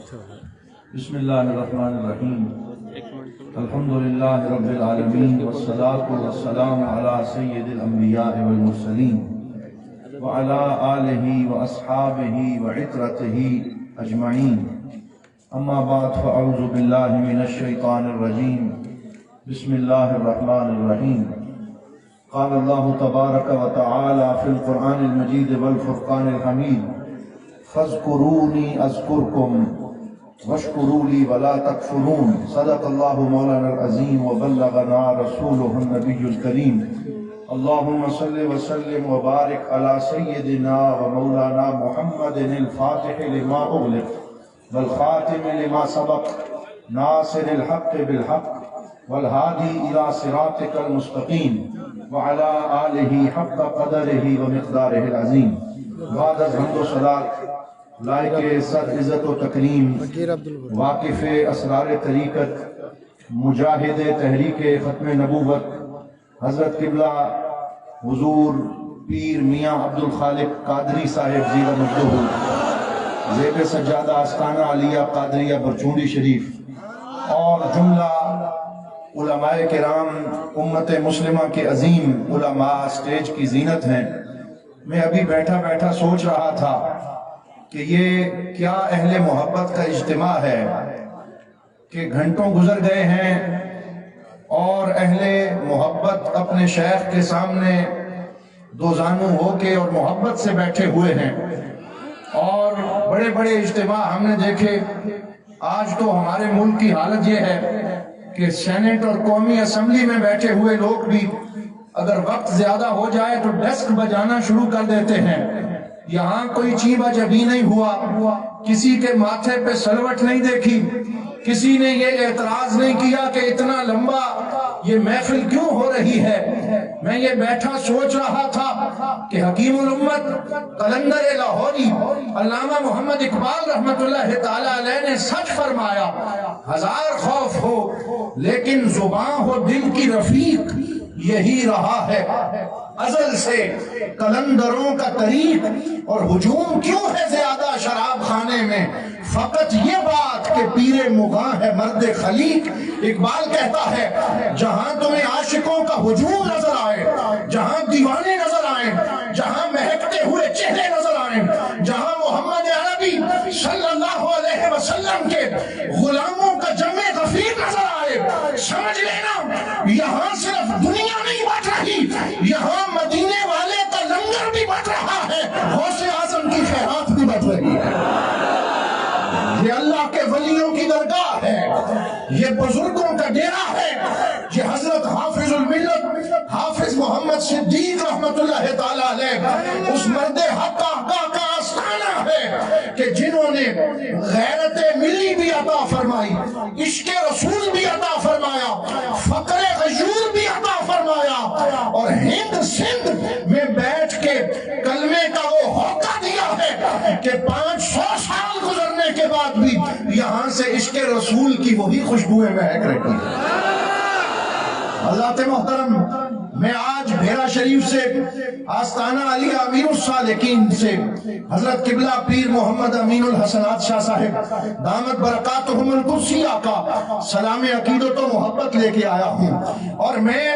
بسم اللہ الرحمن الرحیم الحمدللہ رب العالمین والصلاة والسلام علی سید الانبیاء والمرسلین وعلی آلہ واصحابہ وعطرتہ اجمعین اما بعد فاعوذ باللہ من الشیطان الرجیم بسم اللہ الرحمن الرحیم قال اللہ تبارک و تعالی فی القرآن المجید والفرقان الحمید فاذکرونی اذکرکم واشکروا لی ولا تکفرون صدق اللہ مولانا العظیم وبلغنا رسولہ النبی الکریم اللہم صل وسلم وبارک علی سیدنا ومولانا محمد الفاتح لما اغلق والخاتم لما سبق ناصر الحق بالحق والہادی الى صراطک المستقیم وعلى آلہ حق قدرہ ومقدارہ العظیم بعد از حمد و صلاة لائق صد عزت و تکریم واقف اسرار طریقت مجاہد تحریک ختم نبوت حضرت قبلہ حضور پیر میاں عبدالخالق قادری صاحب زیرہ مجدہ زیب سجادہ آستانہ علیہ قادریہ برچونڈی شریف اور جملہ علماء کرام امت مسلمہ کے عظیم علماء سٹیج کی زینت ہیں. میں ابھی بیٹھا بیٹھا سوچ رہا تھا کہ یہ کیا اہل محبت کا اجتماع ہے کہ گھنٹوں گزر گئے ہیں اور اہل محبت اپنے شیخ کے سامنے دو زانو ہو کے اور محبت سے بیٹھے ہوئے ہیں. اور بڑے بڑے اجتماع ہم نے دیکھے. آج تو ہمارے ملک کی حالت یہ ہے کہ سینٹ اور قومی اسمبلی میں بیٹھے ہوئے لوگ بھی اگر وقت زیادہ ہو جائے تو ڈسک بجانا شروع کر دیتے ہیں. یہاں کوئی چیبہ جبی نہیں ہوا, کسی کے ماتھے پہ سلوٹ نہیں دیکھی, کسی نے یہ اعتراض نہیں کیا کہ اتنا لمبا یہ محفل کیوں ہو رہی ہے. میں یہ بیٹھا سوچ رہا تھا کہ حکیم الامت قلندر لاہوری علامہ محمد اقبال رحمت اللہ تعالی علیہ نے سچ فرمایا, ہزار خوف ہو لیکن زباں ہو دل کی رفیق, یہی رہا ہے ازل سے قلندروں کا طریق. اور ہجوم کیوں ہے زیادہ شراب خانے میں, فقط یہ بات کہ پیر مغاں ہے مرد خلیق. اقبال کہتا ہے جہاں تمہیں عاشقوں کا ہجوم نظر آئے, جہاں دیوانے نظر آئیں, جہاں مہکتے ہوئے چہرے نظر آئیں, جہاں محمد عربی صلی اللہ علیہ وسلم کے غلاموں کا جمع غفیر نظر آئے, سمجھ لینا یہاں صرف دنیا نہیں بٹ رہی, یہاں مدینے والے کا لنگر بھی بٹ رہا ہے, غوث اعظم کی خیرات بھی بٹ رہی ہے. یہ اللہ کے ولیوں کی درگاہ ہے, یہ بزرگوں کا ڈیرا ہے, یہ حضرت حافظ الملت حافظ محمد صدیق رحمت اللہ تعالی علیہ اس مرد حق کا آستانہ ہے کہ جنہوں نے غیرت ملی بھی عطا فرمائی, عشق رسول بھی عطا فرمایا, فقر غیور بھی عطا فرمایا, اور ہند سندھ میں بیٹھ کے کلمے کا وہ ہوقہ دیا ہے کہ 500 سال گزرنے کے بعد بھی یہاں سے عشق رسول کی وہی خوشبوئیں مہک رہی ہیں. حضرات محترم, میں آج بھیرا شریف سے آستانہ علی امیر الصالحین سے حضرت قبلہ پیر محمد امین الحسنات شاہ صاحب دامت برکاتہم القدسیہ کا سلام عقیدت و محبت لے کے آیا ہوں. اور میں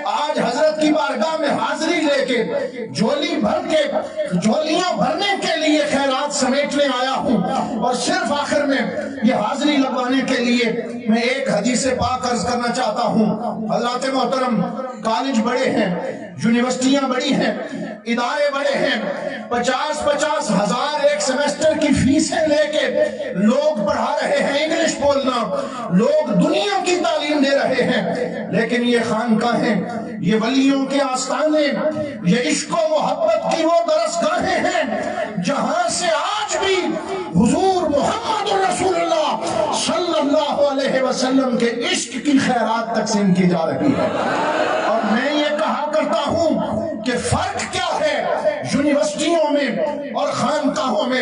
آج حضرت کی بارگاہ میں حاضری لے کے جھولی بھر کے جھولیاں بھرنے کے لیے خیرات سمیٹنے آیا ہوں. اور صرف آخر میں یہ حاضری لگوانے کے لیے میں ایک حدیث پاک عرض کرنا چاہتا ہوں. حضرات محترم, کالج بڑے ہیں, یونیورسٹیاں بڑی ہیں, ادارے بڑے ہیں, 50-50 ہزار ایک سیمسٹر کی فیسیں لے کے لوگ پڑھا رہے ہیں انگلش بولنا, لوگ دنیا کی تعلیم دے رہے ہیں, لیکن یہ خانقاہیں, یہ ولیوں کے آستانے, یہ عشق و محبت کی وہ درسگاہیں ہیں جہاں سے آج بھی حضور محمد رسول اللہ صلی اللہ علیہ وسلم کے عشق کی خیرات تقسیم کی جا رہی ہے. اور میں یہ کہا کرتا ہوں کہ فرق کیا ہے یونیورسٹیوں میں اور خانقاہوں میں,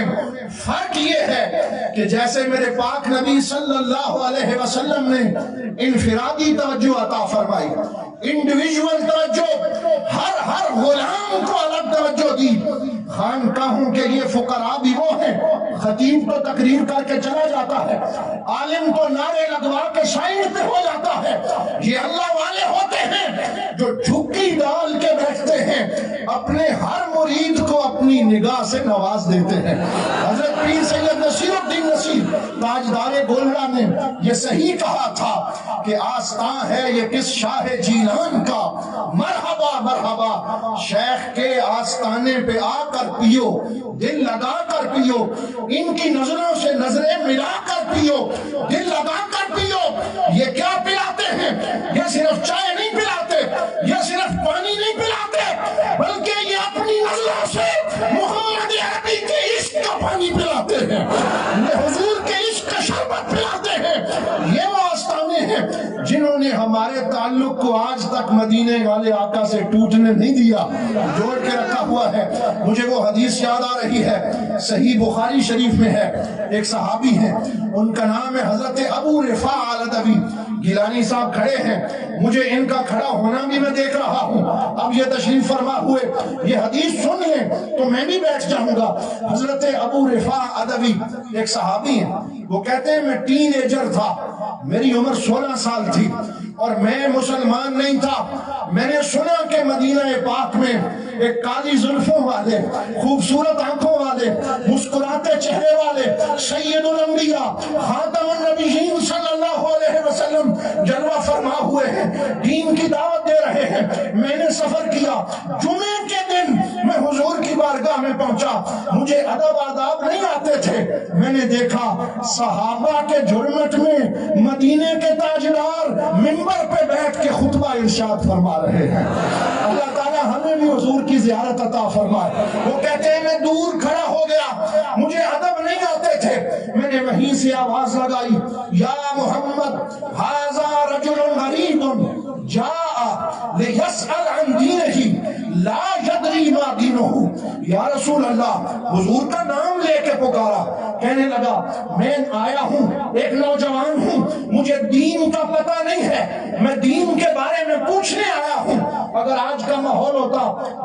فرق یہ ہے کہ جیسے میرے پاک نبی صلی اللہ علیہ وسلم نے انفرادی توجہ عطا فرمائی، انڈیویجول توجہ، ہر غلام کو الگ توجہ دی۔ خانقاہوں کے یہ فقراء بھی وہ ہیں، خطیب تو تقریر کر کے چلا جاتا ہے، عالم تو نعرے لگوا کے سائن پہ ہو جاتا ہے، یہ اللہ والے ہوتے ہیں جو جھکی ڈال کے بیٹھتے ہیں، اپنے ہر مرید کو اپنی نگاہ سے نواز دیتے ہیں۔ حضرت پیر سید نصیر الدین نصیر تاجدار گولڑا نے یہ صحیح کہا تھا کہ آستاں ہے یہ کس شاہ جیلان کا، مرحبا مرحبا شیخ کے آستانے پہ آ کر پیو، دل لگا کر پیو، ان کی نظروں سے نظریں ملا کر پیو، دل لگا کر پیو۔ یہ کیا پلاتے ہیں؟ یہ صرف چائے نہیں پلاتے، یہ صرف پانی نہیں پلاتے، بلکہ یہ اپنی نظروں سے محمد عربی کے عشق کا پانی پلاتے ہیں، یہ حضور کے عشق کا شربت پلاتے ہیں۔ یہ وہ آستانے ہیں جنہوں نے ہمارے تعلق کو آج تک مدینے والے آقا سے ٹوٹنے نہیں دیا، جوڑ کے رکھا ہوا ہے۔ مجھے وہ حدیث یاد آ رہی ہے، صحیح بخاری شریف میں ہے، ایک صحابی ہیں، ان کا نام ہے حضرت ابو رفاع العدوی۔ گیلانی صاحب کھڑے ہیں، مجھے ان کا کھڑا ہونا بھی میں دیکھ رہا ہوں، اب یہ تشریف فرما ہوئے، یہ حدیث سن لیں تو میں بھی بیٹھ جاؤں گا۔ حضرت ابو رفاع العدوی ایک صحابی ہیں، وہ کہتے ہیں میں ٹین ایجر تھا، میری عمر 16 سال تھی اور میں مسلمان نہیں تھا۔ میں نے سنا کہ مدینہ پاک میں ایک کالی زلفوں والے، خوبصورت آنکھوں والے، مسکراتے چہرے والے سید الانبیاء خاتم النبیین صلی اللہ علیہ وسلم جلوہ فرما ہوئے ہیں، دین کی دعوت دے رہے ہیں۔ میں نے سفر کیا، جمعے کے دن میں حضور کی بارگاہ میں پہنچا، مجھے ادب آداب نہیں آتے تھے، میں نے دیکھا صحابہ کے جھرمٹ میں مدینے کے تاجدار منبر پہ بیٹھ کے خطبہ ارشاد فرما رہے ہیں۔ اللہ تعالیٰ ہمیں بھی حضور کی زیارت عطا فرمائے۔ وہ کہتے ہیں میں دور کھڑا ہو گیا، مجھے ادب نہیں آتے تھے، میں نے وہیں سے آواز لگائی، یا محمد ھذا رجل غریب جاء لیسأل عن دینہ لا یدری ما دینہ۔ یا رسول اللہ، حضور کا نام لے کے پکارا، کہنے لگا میں آیا ہوں، ایک نوجوان ہوں، مجھے دین کا پتہ نہیں ہے، میں دین کے بارے میں پوچھنے آیا ہوں۔ اگر آج کا ماحول ہوتا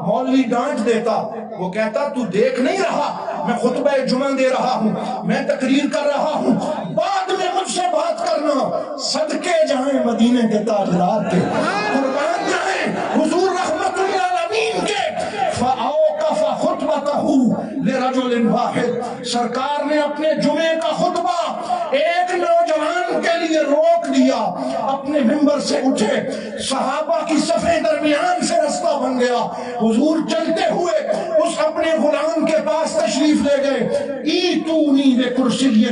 مولوی ڈانٹ دیتا، وہ کہتا تو دیکھ نہیں رہا میں خطبہ جمعہ دے رہا ہوں، میں تقریر کر رہا ہوں، بعد میں مجھ سے بات کرنا۔ صدقے جائیں مدینے کے تاجدار کے، قربان جائیں حضور رحمت للعالمین کے۔ فَأَوْقَفَ خُطْبَتَهُ لِرَجُلٍ وَاحِدٍ، سرکار نے اپنے جمعے کا خطبہ ایک نوجوان کے لیے روک دیا، اپنے منبر سے اٹھے، صحابہ کی صفیں درمیان سے رستہ بن گیا، حضور چلتے ہوئے اس اپنے غلام کے پاس تشریف لے گئے۔ ایتونی بکرسی،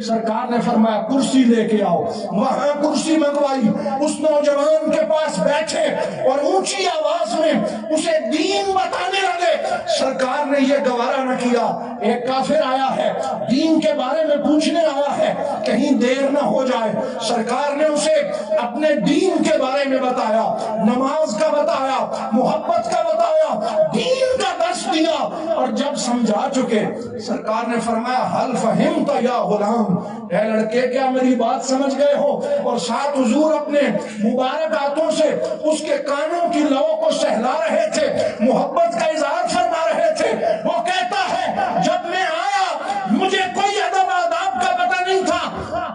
سرکار نے فرمایا کرسی لے کے آؤ، وہاں کرسی منگوائی، اس نوجوان کے پاس بیٹھے اور اونچی آواز میں اسے دین بتانے لگے۔ سرکار نے یہ گوارا نہ کیا، ایک کافر آیا ہے دین کے بارے میں پوچھنے آیا ہے، کہیں دیر نہ ہو جائے۔ سرکار نے اسے اپنے دین کے بارے میں بتایا، نماز کا بتایا، محبت کا بتایا، دین کا درس دیا، اور جب سمجھا چکے سرکار نے فرمایا حل فہمت یا غلام، اے لڑکے کیا میری بات سمجھ گئے ہو؟ اور ساتھ حضور اپنے مبارک ہاتھوں سے اس کے کانوں کی لو کو سہلا رہے تھے، محبت کا اظہار فرما رہے تھے۔ وہ کہتا ہے جب میں آیا مجھے کوئی ادب آداب کا پتہ نہیں تھا،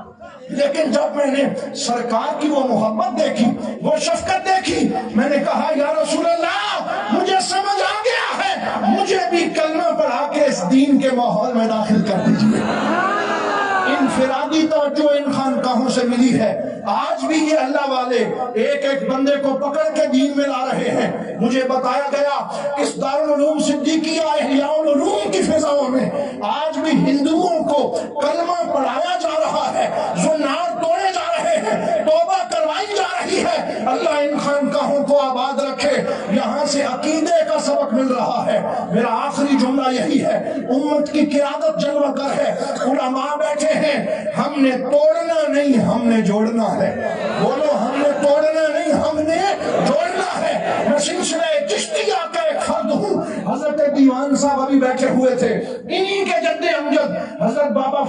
لیکن جب میں نے سرکار کی وہ محبت دیکھی، وہ شفقت دیکھی، میں نے کہا یا رسول اللہ مجھے سمجھ آ گیا ہے، مجھے بھی کلمہ پڑھا کے اس دین کے ماحول میں داخل کر دیجیے۔ انفرادی توجہ ان خانقاہوں سے ملی ہے، آج بھی یہ اللہ والے ایک ایک بندے کو پکڑ کے دین میں لا رہے ہیں۔ مجھے بتایا گیا اس دارالعلوم صدیقیہ احیاء العلوم کی فضاؤں میں آج بھی ہندوؤں کو کلمہ پڑھایا جا رہا ہے، زنار توڑے جا رہے ہیں، توبہ کروائی جا رہی ہے۔ اللہ ان خانقاہوں کو آباد رکھے، یہاں سے عقیدے کا سبق مل رہا ہے۔ میرا آخری جملہ یہی ہے، امت کی قیادت جلوہ گر ہے، علماء بیٹھے ہیں، ہم نے توڑنا نہیں ہم نے جوڑنا ہے۔ بولو ہم نے توڑنا نہیں ہم نے جوڑنا ہے۔ میں سلسلہ چشتیہ کا ایک فرد ہوں، حضرت دیوان صاحب ابھی بیٹھے ہوئے تھے، انہی کے جد امجد حضرت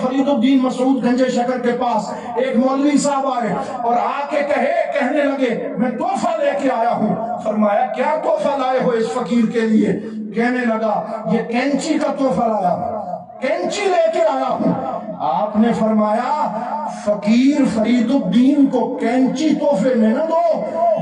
فرید الدین مسعود گنج شکر کے پاس ایک مولوی صاحب آئے اور آ کے کہنے لگے میں تحفہ لے کے آیا ہوں. فرمایا کیا تحفہ لائے ہو اس فقیر کے لیے؟ کہنے لگا یہ کینچی کا تحفہ لایا، کینچی لے کے آیا ہوں. آپ نے فرمایا فقیر فرید الدین کو کینچی تحفے میں نہ دو،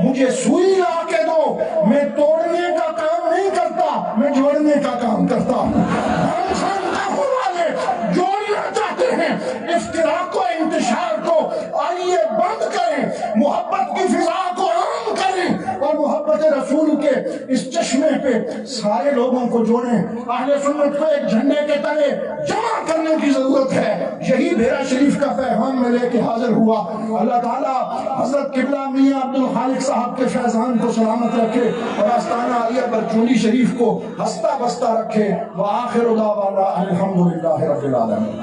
مجھے سوئی لا کے دو. میں توڑنے کا کام نہیں کرتا، میں جوڑنے کا کام کرتا ہوں. ہم خانقاہوں والے جوڑنا چاہتے ہیں، افتراق کو انتشار کو آئیے بند کریں، محبت کی فضا کو عام کریں اور محبت رسول کے اس چشمے پہ سارے لوگوں کو جوڑیں. اہل سنت کو ایک جھنڈے کے تلے جمع کرنے کی ضرورت ہے. یہی بھیرا شریف کا پیغام میں لے کے حاضر ہوا. اللہ تعالیٰ حضرت قبلہ میاں عبد الخالق صاحب کے فیضان کو سلامت رکھے اور آستانہ عالیہ برچونی شریف کو ہستہ بستہ رکھے. وآخر دعوانا الحمدللہ رب العالمین.